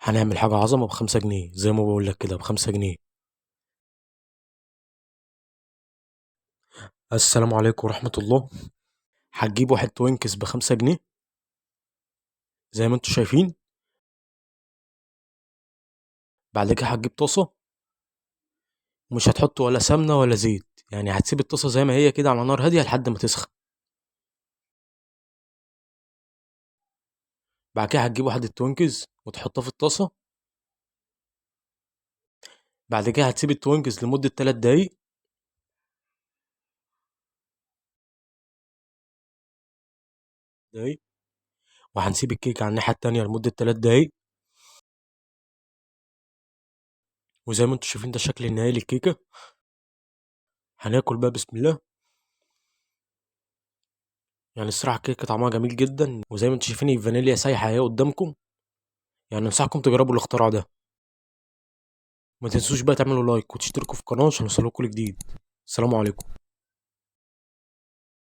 هنعمل حاجة عظمة ب5 جنيه زي ما بقولك كده ب5 جنيه. السلام عليكم ورحمة الله. هتجيب واحد توينكس ب5 جنيه زي ما انتوا شايفين. بعد كده هتجيب طاسة، ومش هتحط ولا سمنة ولا زيت، يعني هتسيب الطاسة زي ما هي كده على نار هادية لحد ما تسخن. بعد كده هتجيب واحد التوينكس وتحطها في الطاسة. بعد كده هتسيب التوينكس لمدة 3 دقايق. دقايق. وهنسيب الكيكة على الناحية التانية لمدة 3 دقايق. وزي ما انتوا شايفين ده الشكل النهائي للكيكة. هناكل بقى بسم الله. يعني الصراحة الكيكة طعمها جميل جدا، وزي ما انتوا شايفين الفانيليا سايحة اهي قدامكم. يعني انصحكم تجربوا الاختراع ده. ما تنسوش بقى تعملوا لايك وتشتركوا في القناة عشان يوصلكوا جديد. السلام عليكم.